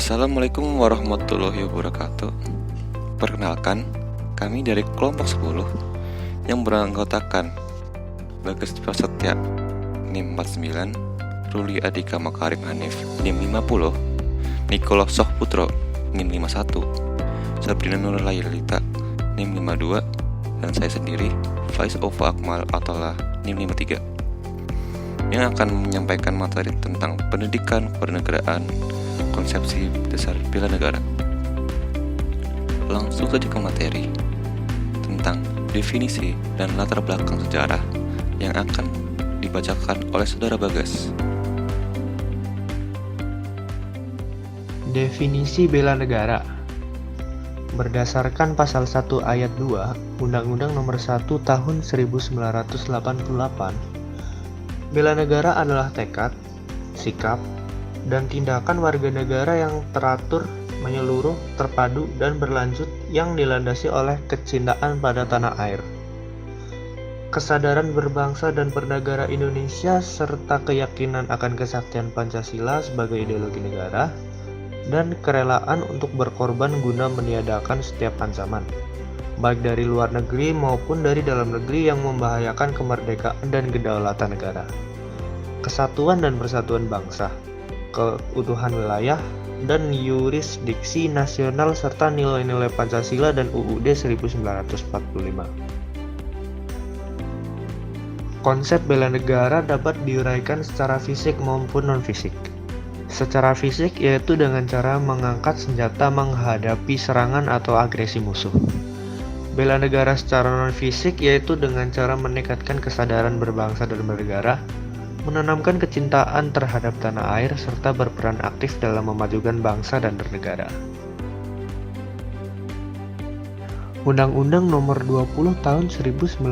Assalamualaikum warahmatullahi wabarakatuh. Perkenalkan, kami dari kelompok 10 yang beranggotakan Bagas Prasetya NIM 49, Ruli Adika Makarim Hanif NIM 50, Nikola Sohputro NIM 51, Sabrina Nurlaya Lita NIM 52, dan saya sendiri Faiz Ova Akmal Atala NIM 53 yang akan menyampaikan materi tentang pendidikan pernegaraan, konsepsi dasar bela negara. Langsung saja ke materi tentang definisi dan latar belakang sejarah yang akan dibacakan oleh Saudara Bagas. Definisi bela negara berdasarkan pasal 1 ayat 2 Undang-Undang Nomor 1 Tahun 1988, bela negara adalah tekad, sikap, dan tindakan warga negara yang teratur, menyeluruh, terpadu, dan berlanjut yang dilandasi oleh kecintaan pada tanah air, kesadaran berbangsa dan bernegara Indonesia, serta keyakinan akan kesaktian Pancasila sebagai ideologi negara, dan kerelaan untuk berkorban guna meniadakan setiap ancaman, baik dari luar negeri maupun dari dalam negeri yang membahayakan kemerdekaan dan kedaulatan negara, kesatuan dan persatuan bangsa, keutuhan wilayah, dan yurisdiksi nasional, serta nilai-nilai Pancasila dan UUD 1945. Konsep bela negara dapat diuraikan secara fisik maupun non-fisik. Secara fisik yaitu dengan cara mengangkat senjata menghadapi serangan atau agresi musuh. Bela negara secara non-fisik yaitu dengan cara meningkatkan kesadaran berbangsa dan bernegara, menanamkan kecintaan terhadap tanah air, serta berperan aktif dalam memajukan bangsa dan bernegara. Undang-Undang Nomor 20 Tahun 1982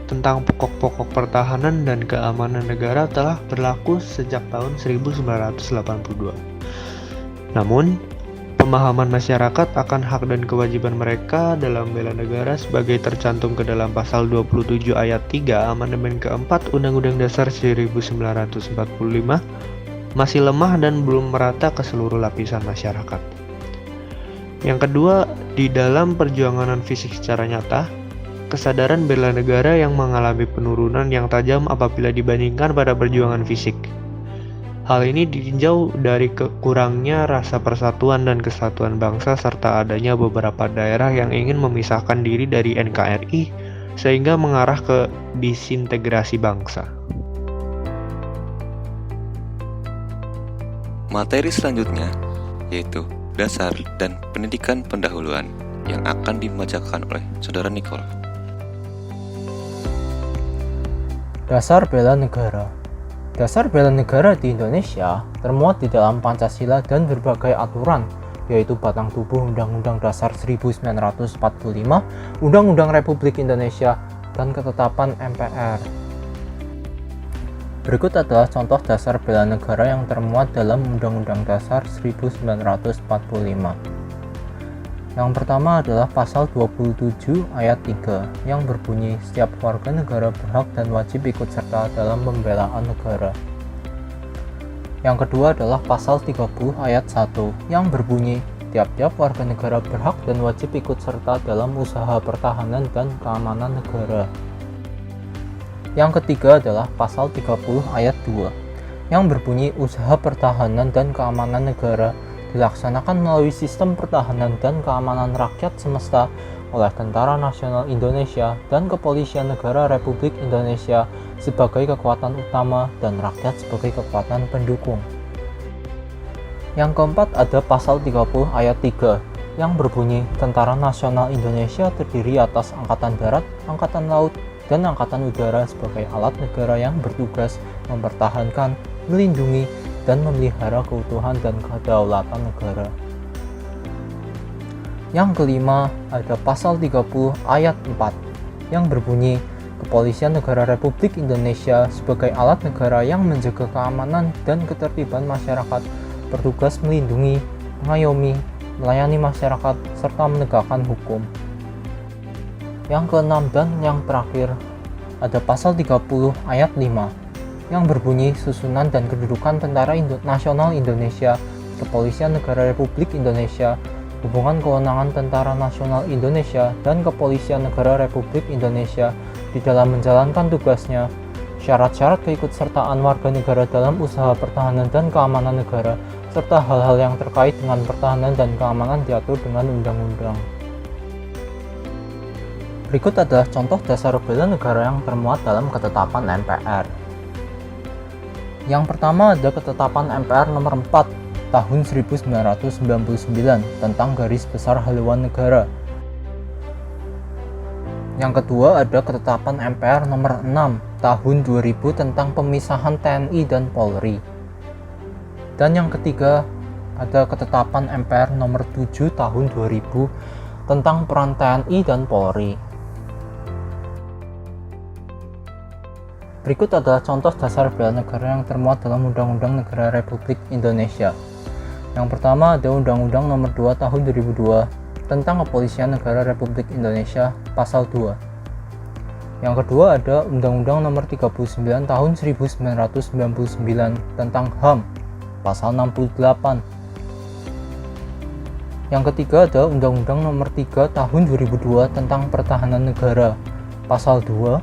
tentang pokok-pokok pertahanan dan keamanan negara telah berlaku sejak tahun 1982. Namun, pemahaman masyarakat akan hak dan kewajiban mereka dalam bela negara sebagai tercantum ke dalam pasal 27 ayat 3 Amandemen keempat Undang-Undang Dasar 1945 masih lemah dan belum merata ke seluruh lapisan masyarakat. Yang kedua, di dalam perjuangan non-fisik secara nyata, kesadaran bela negara yang mengalami penurunan yang tajam apabila dibandingkan pada perjuangan fisik. Hal ini ditinjau dari kurangnya rasa persatuan dan kesatuan bangsa, serta adanya beberapa daerah yang ingin memisahkan diri dari NKRI sehingga mengarah ke disintegrasi bangsa. Materi selanjutnya yaitu dasar dan pendidikan pendahuluan yang akan dibacakan oleh Saudara Nikola. Dasar bela negara. Dasar bela negara di Indonesia termuat di dalam Pancasila dan berbagai aturan, yaitu batang tubuh Undang-Undang Dasar 1945, Undang-Undang Republik Indonesia, dan ketetapan MPR. Berikut adalah contoh dasar bela negara yang termuat dalam Undang-Undang Dasar 1945. Yang pertama adalah pasal 27 ayat 3 yang berbunyi setiap warga negara berhak dan wajib ikut serta dalam pembelaan negara. Yang kedua adalah pasal 30 ayat 1 yang berbunyi tiap-tiap warga negara berhak dan wajib ikut serta dalam usaha pertahanan dan keamanan negara. Yang ketiga adalah pasal 30 ayat 2 yang berbunyi usaha pertahanan dan keamanan negara dilaksanakan melalui sistem pertahanan dan keamanan rakyat semesta oleh Tentara Nasional Indonesia dan Kepolisian Negara Republik Indonesia sebagai kekuatan utama dan rakyat sebagai kekuatan pendukung. Yang keempat ada pasal 30 ayat 3 yang berbunyi Tentara Nasional Indonesia terdiri atas Angkatan Darat, Angkatan Laut, dan Angkatan Udara sebagai alat negara yang bertugas mempertahankan, melindungi, dan memelihara keutuhan dan kedaulatan negara. Yang kelima, ada pasal 30 ayat 4 yang berbunyi Kepolisian Negara Republik Indonesia sebagai alat negara yang menjaga keamanan dan ketertiban masyarakat, bertugas melindungi, mengayomi, melayani masyarakat, serta menegakkan hukum. Yang keenam dan yang terakhir, ada pasal 30 ayat 5 yang berbunyi susunan dan kedudukan Tentara Nasional Indonesia Kepolisian Negara Republik Indonesia, hubungan kewenangan Tentara Nasional Indonesia, dan Kepolisian Negara Republik Indonesia di dalam menjalankan tugasnya, syarat-syarat keikutsertaan warga negara dalam usaha pertahanan dan keamanan negara, serta hal-hal yang terkait dengan pertahanan dan keamanan diatur dengan undang-undang. Berikut adalah contoh dasar bela negara yang termuat dalam ketetapan MPR. Yang pertama ada ketetapan MPR nomor 4 tahun 1999 tentang garis besar haluan negara. Yang kedua ada ketetapan MPR nomor 6 tahun 2000 tentang pemisahan TNI dan Polri. Dan yang ketiga ada ketetapan MPR nomor 7 tahun 2000 tentang peran TNI dan Polri. Berikut adalah contoh dasar bela negara yang termuat dalam Undang-Undang Negara Republik Indonesia. Yang pertama ada Undang-Undang Nomor 2 Tahun 2002 tentang Kepolisian Negara Republik Indonesia Pasal 2. Yang kedua ada Undang-Undang Nomor 39 Tahun 1999 tentang HAM Pasal 68. Yang ketiga ada Undang-Undang Nomor 3 Tahun 2002 tentang Pertahanan Negara Pasal 2,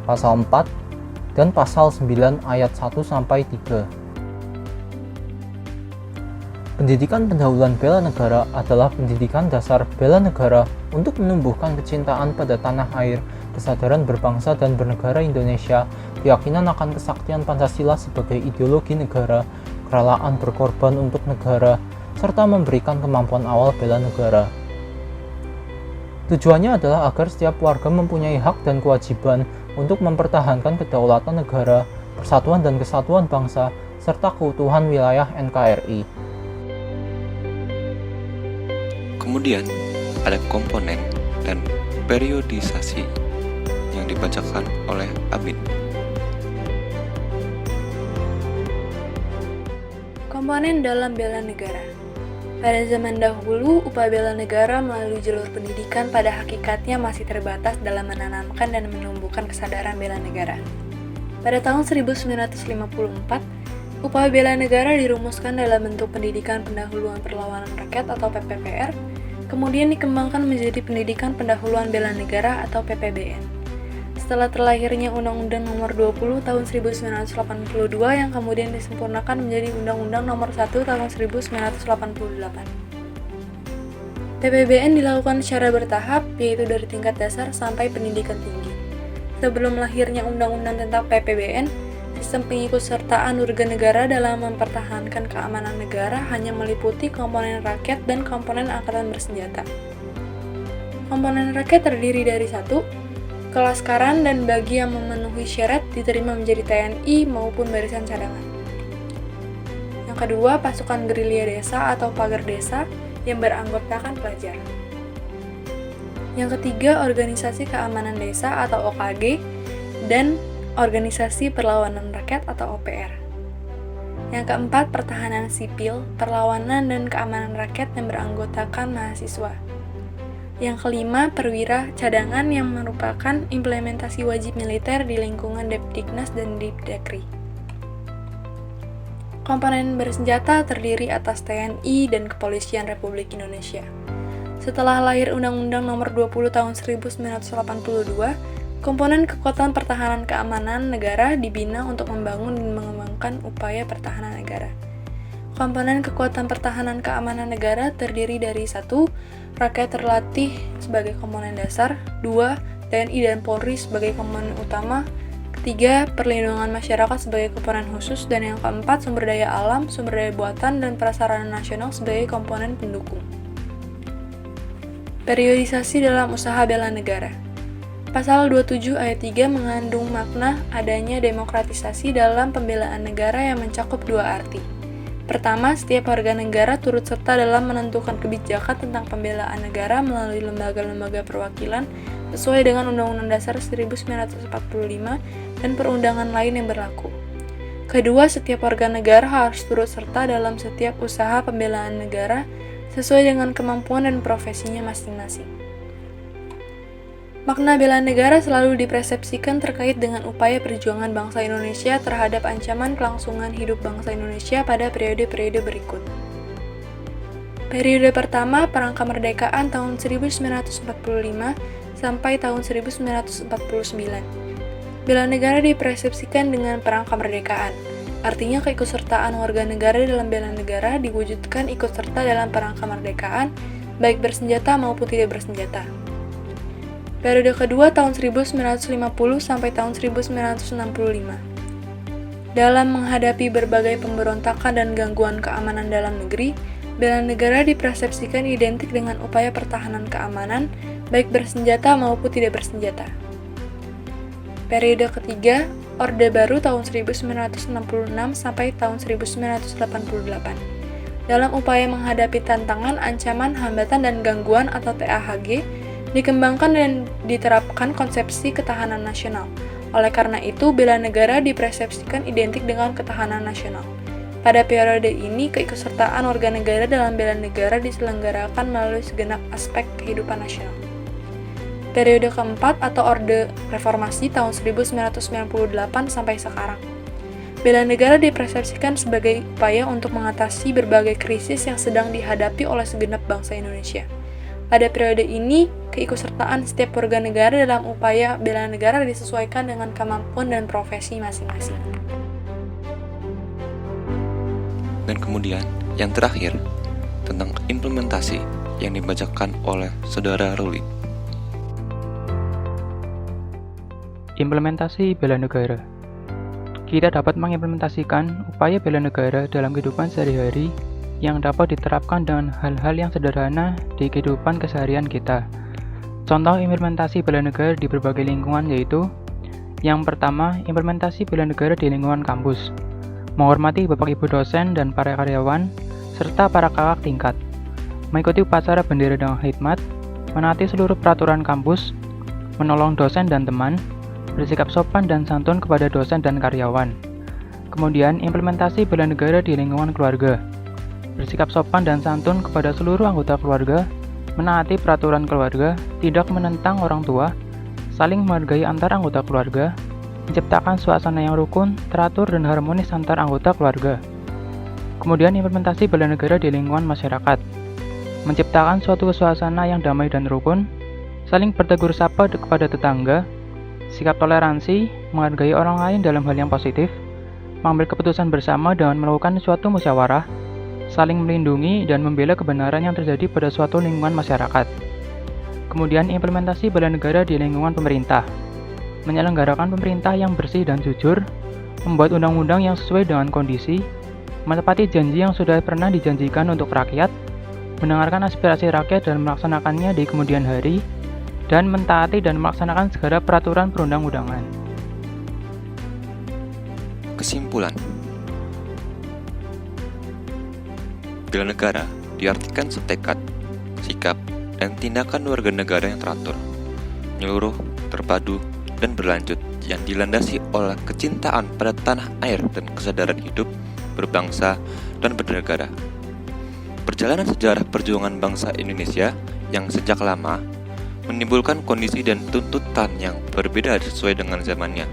Pasal 4, dan Pasal 9 ayat 1 sampai 3. Pendidikan pendahuluan bela negara adalah pendidikan dasar bela negara untuk menumbuhkan kecintaan pada tanah air, kesadaran berbangsa dan bernegara Indonesia, keyakinan akan kesaktian Pancasila sebagai ideologi negara, kerelaan berkorban untuk negara, serta memberikan kemampuan awal bela negara. Tujuannya adalah agar setiap warga mempunyai hak dan kewajiban untuk mempertahankan kedaulatan negara, persatuan dan kesatuan bangsa, serta keutuhan wilayah NKRI. Kemudian, ada komponen dan periodisasi yang dibacakan oleh Abid. Komponen dalam bela negara. Pada zaman dahulu, upaya bela negara melalui jalur pendidikan pada hakikatnya masih terbatas dalam menanamkan dan menumbuhkan kesadaran bela negara. Pada tahun 1954, upaya bela negara dirumuskan dalam bentuk pendidikan pendahuluan perlawanan rakyat atau PPPR, kemudian dikembangkan menjadi pendidikan pendahuluan bela negara atau PPBN. Setelah terlahirnya Undang-Undang Nomor 20 Tahun 1982 yang kemudian disempurnakan menjadi Undang-Undang Nomor 1 Tahun 1988. PPBN dilakukan secara bertahap, yaitu dari tingkat dasar sampai pendidikan tinggi. Sebelum lahirnya Undang-Undang tentang PPBN, sistem pengikutsertaan warga negara dalam mempertahankan keamanan negara hanya meliputi komponen rakyat dan komponen angkatan bersenjata. Komponen rakyat terdiri dari 1. Kelaskaran dan bagi yang memenuhi syarat diterima menjadi TNI maupun barisan cadangan. Yang kedua, pasukan gerilya desa atau pagar desa yang beranggotakan pelajar. Yang ketiga, organisasi keamanan desa atau OKG dan organisasi perlawanan rakyat atau OPR. Yang keempat, pertahanan sipil, perlawanan dan keamanan rakyat yang beranggotakan mahasiswa. Yang kelima, perwira cadangan yang merupakan implementasi wajib militer di lingkungan Depdiknas dan Dipdakri. Komponen bersenjata terdiri atas TNI dan Kepolisian Republik Indonesia. Setelah lahir Undang-Undang Nomor 20 Tahun 1982, komponen kekuatan pertahanan keamanan negara dibina untuk membangun dan mengembangkan upaya pertahanan negara. Komponen kekuatan pertahanan keamanan negara terdiri dari 1. Rakyat terlatih sebagai komponen dasar, 2. TNI dan Polri sebagai komponen utama, 3. Perlindungan masyarakat sebagai komponen khusus, dan yang keempat, sumber daya alam, sumber daya buatan, dan prasarana nasional sebagai komponen pendukung. Periodisasi dalam usaha bela negara. Pasal 27 ayat 3 mengandung makna adanya demokratisasi dalam pembelaan negara yang mencakup dua arti. Pertama, setiap warga negara turut serta dalam menentukan kebijakan tentang pembelaan negara melalui lembaga-lembaga perwakilan sesuai dengan Undang-Undang Dasar 1945 dan perundangan lain yang berlaku. Kedua, setiap warga negara harus turut serta dalam setiap usaha pembelaan negara sesuai dengan kemampuan dan profesinya masing-masing. Makna bela negara selalu dipersepsikan terkait dengan upaya perjuangan bangsa Indonesia terhadap ancaman kelangsungan hidup bangsa Indonesia pada periode-periode berikut. Periode pertama, Perang Kemerdekaan tahun 1945 sampai tahun 1949. Bela negara dipersepsikan dengan Perang Kemerdekaan. Artinya keikutsertaan warga negara dalam bela negara diwujudkan ikut serta dalam Perang Kemerdekaan, baik bersenjata maupun tidak bersenjata. Periode kedua tahun 1950 sampai tahun 1965. Dalam menghadapi berbagai pemberontakan dan gangguan keamanan dalam negeri, bela negara dipersepsikan identik dengan upaya pertahanan keamanan, baik bersenjata maupun tidak bersenjata. Periode ketiga, Orde Baru tahun 1966 sampai tahun 1988. Dalam upaya menghadapi tantangan, ancaman, hambatan, dan gangguan atau TAHG, dikembangkan dan diterapkan konsepsi ketahanan nasional. Oleh karena itu, bela negara dipersepsikan identik dengan ketahanan nasional. Pada periode ini, keikutsertaan warga negara dalam bela negara diselenggarakan melalui segenap aspek kehidupan nasional. Periode keempat atau Orde Reformasi tahun 1998 sampai sekarang. Bela negara dipersepsikan sebagai upaya untuk mengatasi berbagai krisis yang sedang dihadapi oleh segenap bangsa Indonesia. Pada periode ini, keikutsertaan setiap warga negara dalam upaya bela negara disesuaikan dengan kemampuan dan profesi masing-masing. Dan kemudian, yang terakhir, tentang implementasi yang dibacakan oleh Saudara Ruli. Implementasi bela negara. Kita dapat mengimplementasikan upaya bela negara dalam kehidupan sehari-hari yang dapat diterapkan dengan hal-hal yang sederhana di kehidupan keseharian kita. Contoh implementasi bela negara di berbagai lingkungan yaitu: yang pertama, implementasi bela negara di lingkungan kampus. Menghormati Bapak Ibu dosen dan para karyawan, serta para kakak tingkat. Mengikuti upacara bendera dengan khidmat, menaati seluruh peraturan kampus, menolong dosen dan teman, bersikap sopan dan santun kepada dosen dan karyawan. Kemudian, implementasi bela negara di lingkungan keluarga. Bersikap sopan dan santun kepada seluruh anggota keluarga, menaati peraturan keluarga, tidak menentang orang tua, saling menghargai antar anggota keluarga, menciptakan suasana yang rukun, teratur, dan harmonis antar anggota keluarga. Kemudian implementasi bela negara di lingkungan masyarakat. Menciptakan suatu suasana yang damai dan rukun, saling bertegur sapa kepada tetangga, sikap toleransi, menghargai orang lain dalam hal yang positif, mengambil keputusan bersama dengan melakukan suatu musyawarah, saling melindungi dan membela kebenaran yang terjadi pada suatu lingkungan masyarakat. Kemudian implementasi bela negara di lingkungan pemerintah. Menyelenggarakan pemerintah yang bersih dan jujur, membuat undang-undang yang sesuai dengan kondisi, menepati janji yang sudah pernah dijanjikan untuk rakyat, mendengarkan aspirasi rakyat dan melaksanakannya di kemudian hari, dan mentaati dan melaksanakan segala peraturan perundang-undangan. Kesimpulan, bela negara diartikan setekad, sikap, dan tindakan warga negara yang teratur, menyeluruh, terpadu, dan berlanjut yang dilandasi oleh kecintaan pada tanah air dan kesadaran hidup, berbangsa, dan bernegara. Perjalanan sejarah perjuangan bangsa Indonesia yang sejak lama menimbulkan kondisi dan tuntutan yang berbeda sesuai dengan zamannya,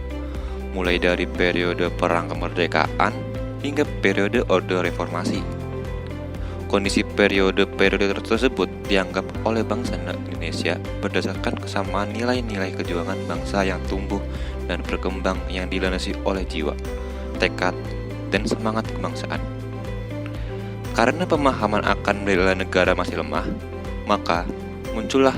mulai dari periode Perang Kemerdekaan hingga periode Orde Reformasi. Kondisi periode tersebut dianggap oleh bangsa Indonesia berdasarkan kesamaan nilai-nilai kejuangan bangsa yang tumbuh dan berkembang yang dilandasi oleh jiwa, tekad, dan semangat kebangsaan. Karena pemahaman akan bela negara masih lemah, maka muncullah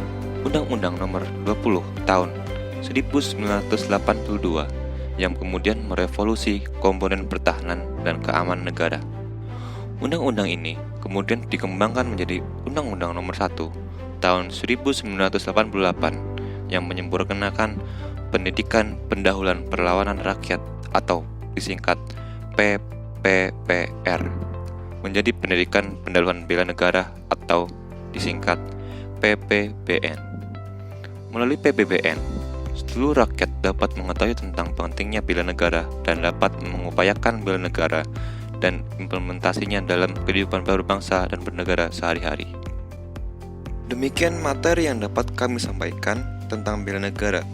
Undang-Undang Nomor 20 Tahun 1982 yang kemudian merevolusi komponen pertahanan dan keamanan negara. Undang-undang ini kemudian dikembangkan menjadi Undang-Undang Nomor 1 Tahun 1988 yang menyempurnakan Pendidikan Pendahuluan Perlawanan Rakyat atau disingkat PPPR menjadi Pendidikan Pendahuluan Bela Negara atau disingkat PPBN. Melalui PPBN, seluruh rakyat dapat mengetahui tentang pentingnya bela negara dan dapat mengupayakan bela negara dan implementasinya dalam kehidupan berbangsa dan bernegara sehari-hari. Demikian materi yang dapat kami sampaikan tentang bela negara.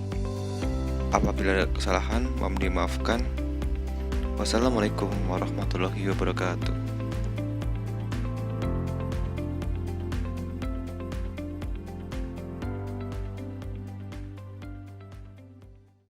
Apabila ada kesalahan, mohon dimaafkan. Wassalamualaikum warahmatullahi wabarakatuh.